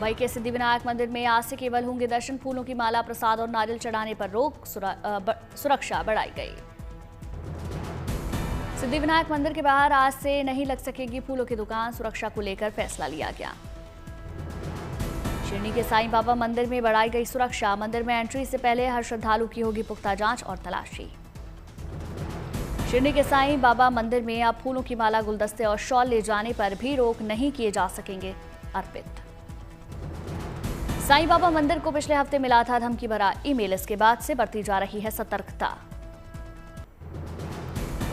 मई के सिद्धिविनायक मंदिर में आज से केवल होंगे दर्शन। फूलों की माला, प्रसाद और नारियल चढ़ाने पर रोक, सुरक्षा बढ़ाई गई। सिद्धिविनायक मंदिर के बाहर आज से नहीं लग सकेगी फूलों की दुकान, सुरक्षा को लेकर फैसला लिया गया। शिरडी के साईं बाबा मंदिर में बढ़ाई गई सुरक्षा। मंदिर में एंट्री से पहले हर श्रद्धालु की होगी पुख्ता जांच और तलाशी। शिरडी के साईं बाबा मंदिर में अब फूलों की माला, गुलदस्ते और शॉल ले जाने पर भी रोक नहीं किए जा सकेंगे अर्पित। साईं बाबा मंदिर को पिछले हफ्ते मिला था धमकी भरा ईमेल, इसके बाद से बढ़ती जा रही है सतर्कता।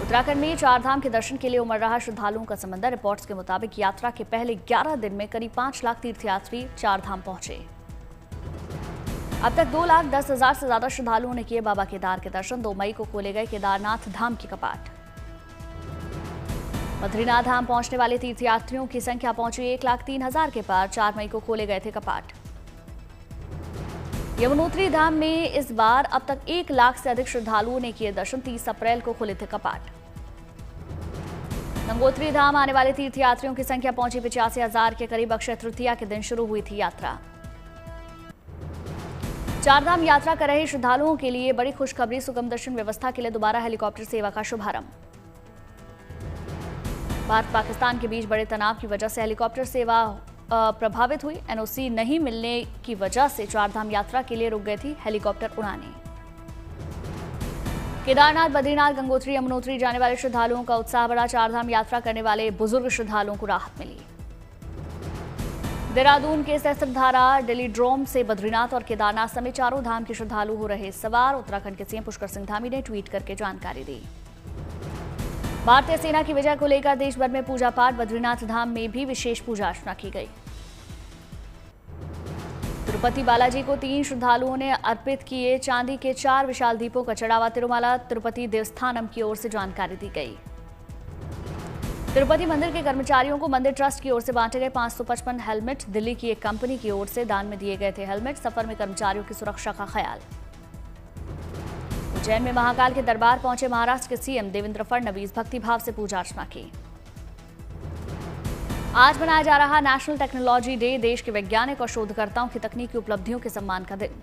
उत्तराखंड में चारधाम के दर्शन के लिए उमड़ रहा श्रद्धालुओं का समंदर। रिपोर्ट्स के मुताबिक यात्रा के पहले 11 दिन में करीब 5 लाख तीर्थयात्री चारधाम पहुंचे। अब तक 2,10,000 से ज्यादा श्रद्धालुओं ने किए बाबा केदार के दर्शन। 2 मई को खोले गए केदारनाथ धाम के कपाट। बद्रीनाथ धाम पहुंचने वाले तीर्थयात्रियों की संख्या पहुंची 1,03,000 के पार। 4 मई को खोले गए थे कपाट। यमुनोत्री धाम में इस बार अब तक 1 लाख से अधिक श्रद्धालुओं ने किए दर्शन। 30 अप्रैल को खुले थे कपाट। गंगोत्री धाम आने वाले तीर्थयात्रियों की संख्या पहुंची 85,000 के करीब। अक्षय तृतीया के दिन शुरू हुई थी यात्रा। चारधाम यात्रा कर रहे श्रद्धालुओं के लिए बड़ी खुशखबरी। सुगम दर्शन व्यवस्था के लिए दोबारा हेलीकॉप्टर सेवा का शुभारंभ। भारत पाकिस्तान के बीच बड़े तनाव की वजह से हेलीकॉप्टर सेवा प्रभावित हुई। एनओसी नहीं मिलने की वजह से चारधाम यात्रा के लिए रुक गई थी हेलीकॉप्टर उड़ानें। केदारनाथ, बद्रीनाथ, गंगोत्री, यमुनोत्री जाने वाले श्रद्धालुओं का उत्साह बढ़ा। चारधाम यात्रा करने वाले बुजुर्ग श्रद्धालुओं को राहत मिली। देहरादून के सहस्त्रधारा डेलीड्रोम से बद्रीनाथ और केदारनाथ समेत चारों धाम के श्रद्धालु हो रहे सवार। उत्तराखंड के सीएम पुष्कर सिंह धामी ने ट्वीट करके जानकारी दी। भारतीय सेना की विजय को लेकर देश भर में पूजा पाठ। बद्रीनाथ धाम में भी विशेष पूजा अर्चना की गई। तिरुपति बालाजी को 3 श्रद्धालुओं ने अर्पित किए चांदी के 4 विशाल दीपों का चढ़ावा। तिरुमला तिरुपति देवस्थानम की ओर से जानकारी दी गई। तिरुपति मंदिर के कर्मचारियों को मंदिर ट्रस्ट की ओर से बांटे गए 555 हेलमेट। दिल्ली की एक कंपनी की ओर से दान में दिए गए थे हेलमेट। सफर में कर्मचारियों की सुरक्षा का ख्याल। उज्जैन में महाकाल के दरबार पहुंचे महाराष्ट्र के सीएम देवेंद्र फडणवीस। भक्तिभाव से पूजा अर्चना की। आज मनाया जा रहा नेशनल टेक्नोलॉजी डे। देश के वैज्ञानिक और शोधकर्ताओं की तकनीकी उपलब्धियों के सम्मान का दिन।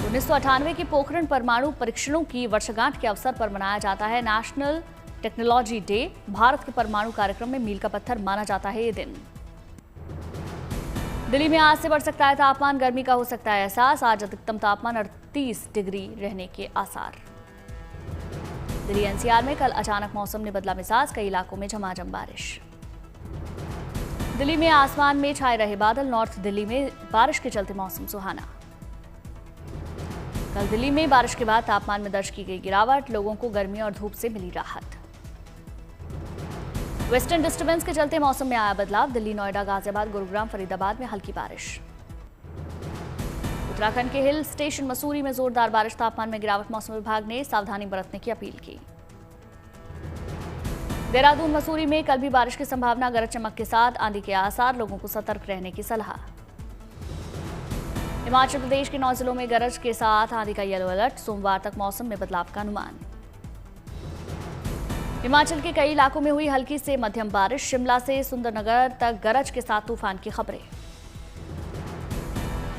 1998 के पोखरण परमाणु परीक्षणों की वर्षगांठ के अवसर पर मनाया जाता है नेशनल टेक्नोलॉजी डे। भारत के परमाणु कार्यक्रम में मील का पत्थर माना जाता है ये दिन। दिल्ली में आज से बढ़ सकता है तापमान, गर्मी का हो सकता है एहसास। आज अधिकतम तापमान 38 डिग्री रहने के आसार। दिल्ली एनसीआर में कल अचानक मौसम ने बदला मिजाज। कई इलाकों में झमाझम बारिश। दिल्ली में आसमान में छाए रहे बादल। नॉर्थ दिल्ली में बारिश के चलते मौसम सुहाना। कल दिल्ली में बारिश के बाद तापमान में दर्ज की गई गिरावट। लोगों को गर्मी और धूप से मिली राहत। वेस्टर्न डिस्टर्बेंस के चलते मौसम में आया बदलाव। दिल्ली, नोएडा, गाजियाबाद, गुरुग्राम, फरीदाबाद में हल्की बारिश। उत्तराखंड के हिल स्टेशन मसूरी में जोरदार बारिश। तापमान में गिरावट। मौसम विभाग ने सावधानी बरतने की अपील की। देहरादून, मसूरी में कल भी बारिश की संभावना। गरज चमक के साथ आंधी के आसार। लोगों को सतर्क रहने की सलाह। हिमाचल प्रदेश के 9 जिलों में गरज के साथ आंधी का येलो अलर्ट। सोमवार तक मौसम में बदलाव का अनुमान। हिमाचल के कई इलाकों में हुई हल्की से मध्यम बारिश। शिमला से सुंदरनगर तक गरज के साथ तूफान की खबरें।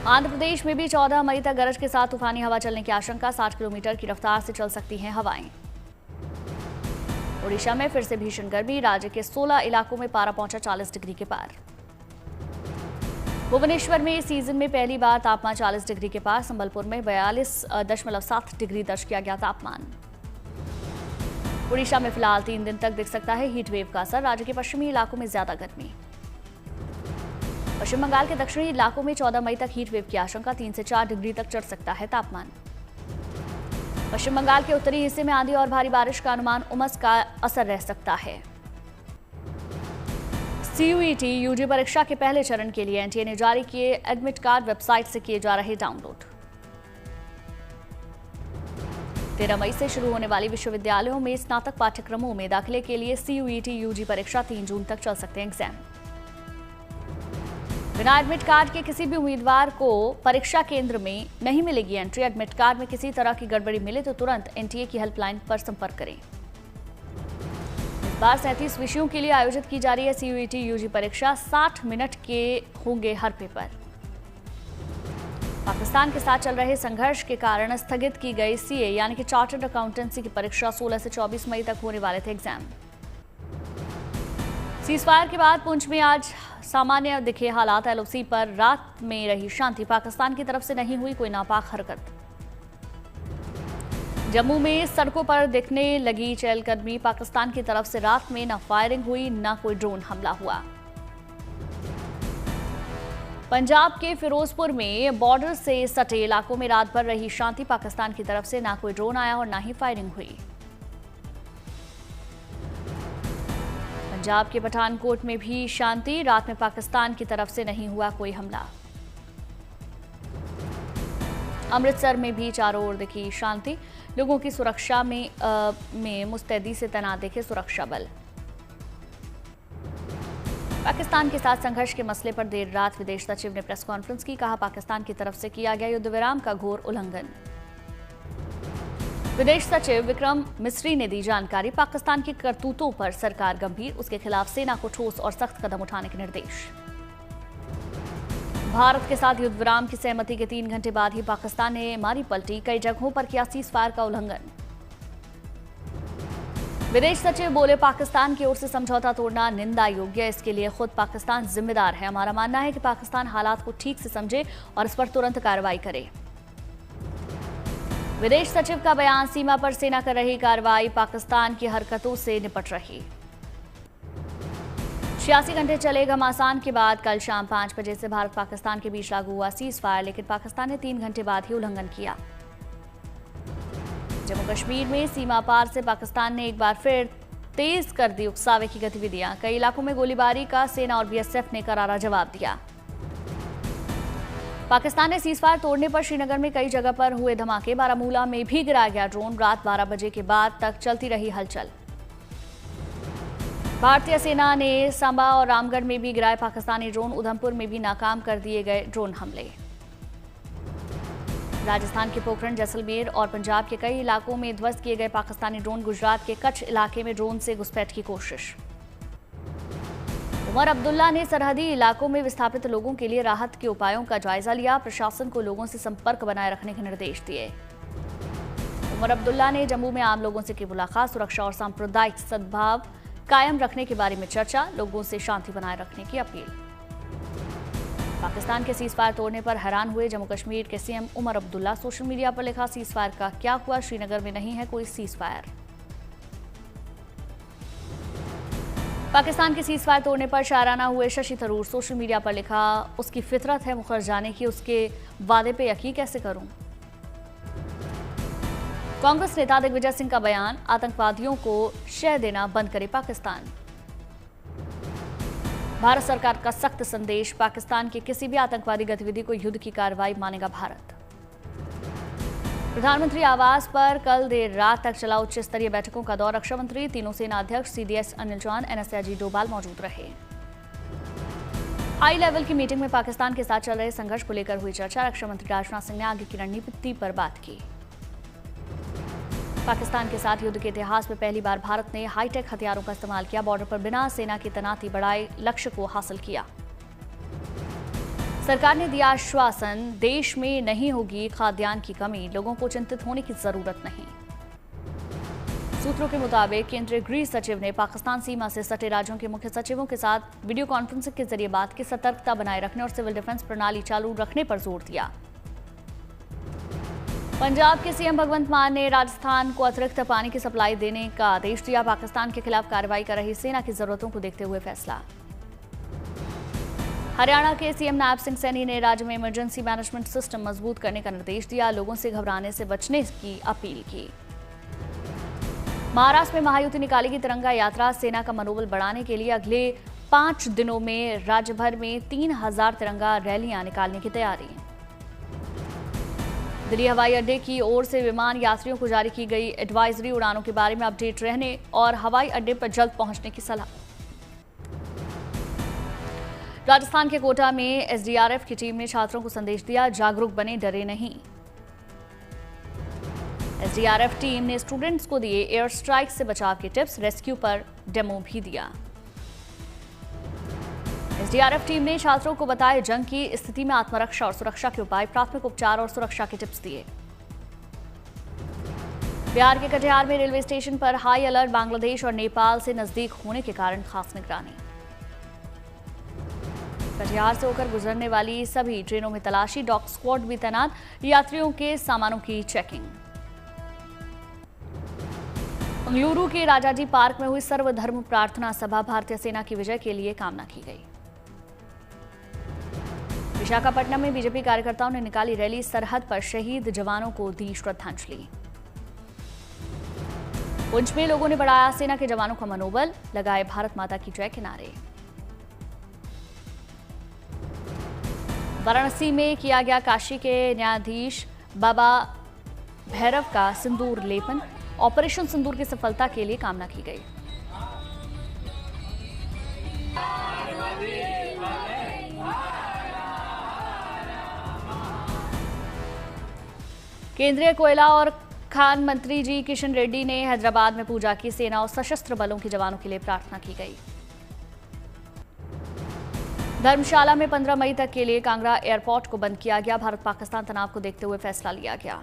आंध्र प्रदेश में भी 14 मई तक गरज के साथ तूफानी हवा चलने की आशंका। 60 किलोमीटर की रफ्तार से चल सकती हैं हवाएं। ओडिशा में फिर से भीषण गर्मी। राज्य के 16 इलाकों में पारा पहुंचा 40 डिग्री के पार। भुवनेश्वर में इस सीजन में पहली बार तापमान 40 डिग्री के पार। संबलपुर में 42.7 डिग्री दर्ज किया गया तापमान। ओडिशा में फिलहाल 3 दिन तक दिख सकता है हीट वेव का असर। राज्य के पश्चिमी इलाकों में ज्यादा गर्मी। पश्चिम बंगाल के दक्षिणी इलाकों में 14 मई तक हीट वेव की आशंका। 3 से 4 डिग्री तक चढ़ सकता है तापमान। पश्चिम बंगाल के उत्तरी हिस्से में आंधी और भारी बारिश का अनुमान। उमस का असर रह सकता है। सीयूईटी यूजी परीक्षा के पहले चरण के लिए एनटीए ने जारी किए एडमिट कार्ड। वेबसाइट से किए जा रहे डाउनलोड। 13 मई से शुरू होने वाली विश्वविद्यालयों में स्नातक पाठ्यक्रमों में दाखिले के लिए सीयूईटी यूजी परीक्षा 3 जून तक चल सकते हैं एग्जाम। बिना एडमिट कार्ड के किसी भी उम्मीदवार को परीक्षा केंद्र में नहीं मिलेगी एंट्री। एडमिट कार्ड में किसी तरह की गड़बड़ी मिले तो तुरंत एनटीए की हेल्पलाइन पर संपर्क करें। बार 37 विषयों के लिए आयोजित की जा रही है सीयूईटी यूजी परीक्षा। 60 मिनट के होंगे हर पेपर। पाकिस्तान के साथ चल रहे संघर्ष के कारण स्थगित की गई सीए यानी कि चार्टर्ड अकाउंटेंसी की परीक्षा 16 से 24 मई तक होने वाले थे एग्जाम। सीजफायर के बाद पुंछ में आज सामान्य दिखे हालात। एलओसी पर रात में रही शांति। पाकिस्तान की तरफ से नहीं हुई कोई नापाक हरकत। जम्मू में सड़कों पर दिखने लगी चहलकदमी। पाकिस्तान की तरफ से रात में न फायरिंग हुई न कोई ड्रोन हमला हुआ। पंजाब के फिरोजपुर में बॉर्डर से सटे इलाकों में रात भर रही शांति। पाकिस्तान की तरफ से न कोई ड्रोन आया और न ही फायरिंग हुई। पंजाब के पठानकोट में भी शांति। रात में पाकिस्तान की तरफ से नहीं हुआ कोई हमला। अमृतसर में भी चारों ओर दिखी शांति। लोगों की सुरक्षा में मुस्तैदी से तैनात दिखे सुरक्षा बल। पाकिस्तान के साथ संघर्ष के मसले पर देर रात विदेश सचिव ने प्रेस कॉन्फ्रेंस की। कहा, पाकिस्तान की तरफ से किया गया युद्ध विराम का घोर उल्लंघन। विदेश सचिव विक्रम मिस्री ने दी जानकारी। पाकिस्तान की करतूतों पर सरकार गंभीर। उसके खिलाफ सेना को ठोस और सख्त कदम उठाने के निर्देश। भारत के साथ युद्ध विराम की सहमति के 3 घंटे बाद ही पाकिस्तान ने मारी पलटी। कई जगहों पर किया सीजफायर का उल्लंघन। विदेश सचिव बोले, पाकिस्तान की ओर से समझौता तोड़ना निंदा योग्य। इसके लिए खुद पाकिस्तान जिम्मेदार है। हमारा मानना है कि पाकिस्तान हालात को ठीक से समझे और इस पर तुरंत कार्रवाई करे। विदेश सचिव का बयान। सीमा पर सेना कर रही कार्रवाई। पाकिस्तान की हरकतों से निपट रही। 86 घंटे चले घमासान के बाद कल शाम 5 बजे से भारत पाकिस्तान के बीच लागू हुआ सीज फायर, लेकिन पाकिस्तान ने 3 घंटे बाद ही उल्लंघन किया। जम्मू कश्मीर में सीमा पार से पाकिस्तान ने एक बार फिर तेज कर दी उकसावे की गतिविधियां। कई इलाकों में गोलीबारी का सेना और बीएसएफ ने करारा जवाब दिया। पाकिस्तान ने सीज फायर तोड़ने पर श्रीनगर में कई जगह पर हुए धमाके। बारामूला में भी गिराया गया ड्रोन। रात 12 बजे के बाद तक चलती रही हलचल। भारतीय सेना ने सांबा और रामगढ़ में भी गिराए पाकिस्तानी ड्रोन। उधमपुर में भी नाकाम कर दिए गए ड्रोन हमले। राजस्थान के पोखरण, जैसलमेर और पंजाब के कई इलाकों में ध्वस्त किए गए पाकिस्तानी ड्रोन। गुजरात के कच्छ इलाके में ड्रोन से घुसपैठ की कोशिश। उमर अब्दुल्ला ने सरहदी इलाकों में विस्थापित लोगों के लिए राहत के उपायों का जायजा लिया। प्रशासन को लोगों से संपर्क बनाए रखने के निर्देश दिए। उमर अब्दुल्ला ने जम्मू में आम लोगों से की मुलाकात। सुरक्षा और सांप्रदायिक सद्भाव कायम रखने के बारे में चर्चा। लोगों से शांति बनाए रखने की अपील। पाकिस्तान के सीज फायर तोड़ने पर हैरान हुए जम्मू कश्मीर के CM Omar Abdullah. Social media पर लिखा, सीज फायर का क्या हुआ? श्रीनगर में नहीं है कोई सीज फायर। पाकिस्तान के सीज फायर तोड़ने पर शायराना हुए शशि थरूर। सोशल मीडिया पर लिखा, उसकी फितरत है मुखर जाने की, उसके वादे पे यकीन कैसे करूं। कांग्रेस नेता दिग्विजय सिंह का बयान। आतंकवादियों को शह देना बंद करे पाकिस्तान। भारत सरकार का सख्त संदेश। पाकिस्तान की किसी भी आतंकवादी गतिविधि को युद्ध की कार्रवाई मानेगा भारत। प्रधानमंत्री आवास पर कल देर रात तक चला उच्च स्तरीय बैठकों का दौर। रक्षा मंत्री, तीनों सेना अध्यक्ष, सीडीएस अनिल जौन, एनएसए अजीत डोभाल मौजूद रहे। हाई लेवल की मीटिंग में पाकिस्तान के साथ चल रहे संघर्ष को लेकर हुई चर्चा। रक्षा मंत्री राजनाथ सिंह ने आगे की रणनीति पर बात की। पाकिस्तान के साथ युद्ध के इतिहास में पहली बार भारत ने हाईटेक हथियारों का इस्तेमाल किया। बॉर्डर पर बिना सेना की तैनाती बढ़ाए लक्ष्य को हासिल किया। सरकार ने दिया आश्वासन, देश में नहीं होगी खाद्यान्न की कमी। लोगों को चिंतित होने की जरूरत नहीं। सूत्रों के मुताबिक केंद्रीय गृह सचिव ने पाकिस्तान सीमा से सटे राज्यों के मुख्य सचिवों के साथ वीडियो कॉन्फ्रेंसिंग के जरिए बात की। सतर्कता बनाए रखने और सिविल डिफेंस प्रणाली चालू रखने पर जोर दिया। पंजाब के सीएम भगवंत मान ने राजस्थान को अतिरिक्त पानी की सप्लाई देने का आदेश दिया। पाकिस्तान के खिलाफ कार्रवाई कर रही सेना की जरूरतों को देखते हुए फैसला। हरियाणा के सीएम नायब सिंह सैनी ने राज्य में इमरजेंसी मैनेजमेंट सिस्टम मजबूत करने का निर्देश दिया। लोगों से घबराने से बचने की अपील की। महाराष्ट्र में महायुति निकालेगी तिरंगा यात्रा। सेना का मनोबल बढ़ाने के लिए अगले 5 दिनों में राज्य भर में 3000 तिरंगा रैलियां निकालने की तैयारी। दिल्ली हवाई अड्डे की ओर से विमान यात्रियों को जारी की गई एडवाइजरी। उड़ानों के बारे में अपडेट रहने और हवाई अड्डे पर जल्द पहुंचने की सलाह। राजस्थान के कोटा में एसडीआरएफ की टीम ने छात्रों को संदेश दिया, जागरूक बने, डरे नहीं। एसडीआरएफ टीम ने स्टूडेंट्स को दिए एयर स्ट्राइक से बचाव के टिप्स, रेस्क्यू पर डेमो भी दिया। एसडीआरएफ टीम ने छात्रों को बताए जंग की स्थिति में आत्मरक्षा और सुरक्षा के उपाय, प्राथमिक उपचार और सुरक्षा के टिप्स दिए। बिहार के कटिहार में रेलवे स्टेशन पर हाई अलर्ट, बांग्लादेश और नेपाल से नजदीक होने के कारण खास निगरानी। कटिहार से होकर गुजरने वाली सभी ट्रेनों में तलाशी, डॉग स्क्वाड भी तैनात, यात्रियों के सामानों की चेकिंग। मंगलुरु के राजाजी पार्क में हुई सर्वधर्म प्रार्थना सभा, भारतीय सेना की विजय के लिए कामना की गई। विशाखापट्टनम में बीजेपी कार्यकर्ताओं ने निकाली रैली, सरहद पर शहीद जवानों को दी श्रद्धांजलि। पुंछ में लोगों ने बढ़ाया सेना के जवानों का मनोबल, लगाए भारत माता की जय के नारे। वाराणसी में किया गया काशी के न्यायाधीश बाबा भैरव का सिंदूर लेपन, ऑपरेशन सिंदूर की सफलता के लिए कामना की गई। केंद्रीय कोयला और खान मंत्री जी किशन रेड्डी ने हैदराबाद में पूजा की, सेना और सशस्त्र बलों के जवानों के लिए प्रार्थना की गई। धर्मशाला में 15 मई तक के लिए कांगड़ा एयरपोर्ट को बंद किया गया, भारत पाकिस्तान तनाव को देखते हुए फैसला लिया गया।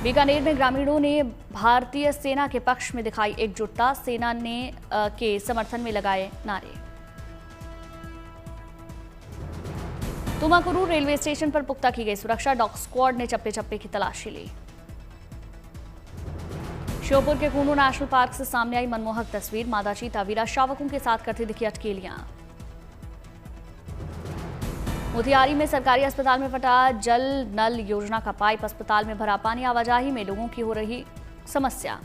बीकानेर में ग्रामीणों ने भारतीय सेना के पक्ष में दिखाई एकजुटता, सेना ने के समर्थन में लगाए नारे। तुमाकुरू रेलवे स्टेशन पर पुख्ता की गई सुरक्षा, डॉग स्क्वाड ने चप्पे चप्पे की तलाशी ली। श्योपुर के कूनू नेशनल पार्क से सामने आई मनमोहक तस्वीर, मादा चीता वीरा शावकों के साथ करती दिखी अटकेलियां। मोतिहारी में सरकारी अस्पताल में फटा जल नल योजना का पाइप, अस्पताल में भरा पानी, आवाजाही में लोगों की हो रही समस्या।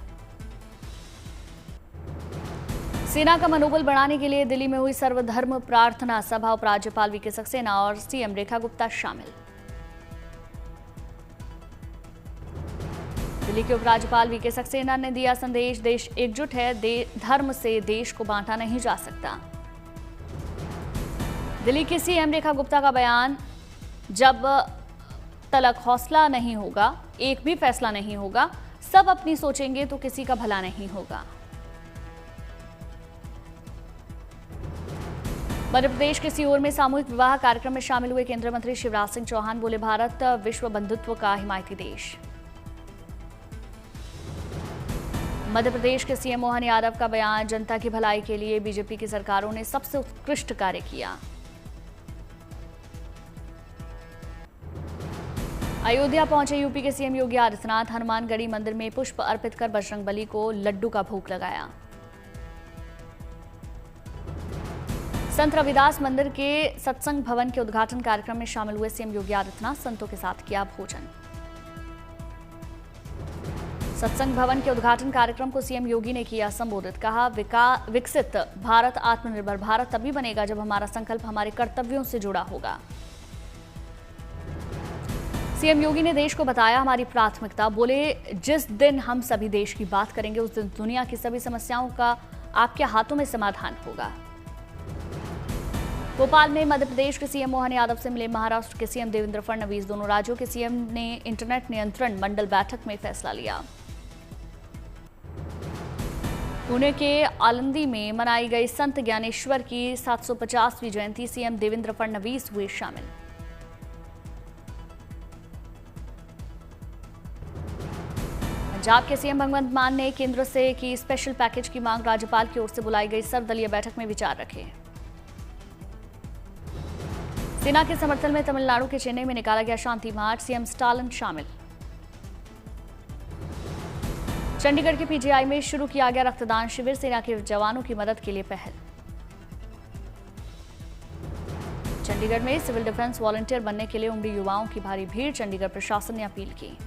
सेना का मनोबल बढ़ाने के लिए दिल्ली में हुई सर्वधर्म प्रार्थना सभा, उपराज्यपाल वीके सक्सेना और सीएम रेखा गुप्ता शामिल। दिल्ली के उपराज्यपाल वीके सक्सेना ने दिया संदेश, देश एकजुट है, धर्म से देश को बांटा नहीं जा सकता। दिल्ली की सीएम रेखा गुप्ता का बयान, जब तलक हौसला नहीं होगा, एक भी फैसला नहीं होगा, सब अपनी सोचेंगे तो किसी का भला नहीं होगा। मध्य प्रदेश के सीहोर में सामूहिक विवाह कार्यक्रम में शामिल हुए केंद्रीय मंत्री शिवराज सिंह चौहान, बोले भारत विश्व बंधुत्व का हिमायती देश। मध्य प्रदेश के सीएम मोहन यादव का बयान, जनता की भलाई के लिए बीजेपी की सरकारों ने सबसे उत्कृष्ट कार्य किया। अयोध्या पहुंचे यूपी के सीएम योगी आदित्यनाथ, हनुमानगढ़ी मंदिर में पुष्प अर्पित कर बजरंगबली को लड्डू का भोग लगाया। संत रविदास मंदिर के सत्संग भवन के उद्घाटन कार्यक्रम में शामिल हुए सीएम योगी आदित्यनाथ, संतों के साथ किया भोजन। सत्संग भवन के उद्घाटन कार्यक्रम को सीएम योगी ने किया संबोधित, कहा विकसित भारत, आत्मनिर्भर भारत तभी बनेगा जब हमारा संकल्प हमारे कर्तव्यों से जुड़ा होगा। सीएम योगी ने देश को बताया हमारी प्राथमिकता, बोले जिस दिन हम सभी देश की बात करेंगे उस दिन दुनिया की सभी समस्याओं का आपके हाथों में समाधान होगा। भोपाल में मध्य प्रदेश के सीएम मोहन यादव से मिले महाराष्ट्र के सीएम देवेंद्र फडणवीस, दोनों राज्यों के सीएम ने इंटरनेट नियंत्रण मंडल बैठक में फैसला लिया। पुणे के आलंदी में मनाई गई संत ज्ञानेश्वर की 750वीं जयंती, सीएम देवेंद्र फडणवीस हुए शामिल। पंजाब के सीएम भगवंत मान ने केंद्र से की स्पेशल पैकेज की मांग, राज्यपाल की ओर से बुलाई गई सर्वदलीय बैठक में विचार रखे। सेना के समर्थन में तमिलनाडु के चेन्नई में निकाला गया शांति मार्च, सीएम स्टालिन शामिल। चंडीगढ़ के पीजीआई में शुरू किया गया रक्तदान शिविर, सेना के जवानों की मदद के लिए पहल। चंडीगढ़ में सिविल डिफेंस वॉलंटियर बनने के लिए उमड़ी युवाओं की भारी भीड़, चंडीगढ़ प्रशासन ने अपील की।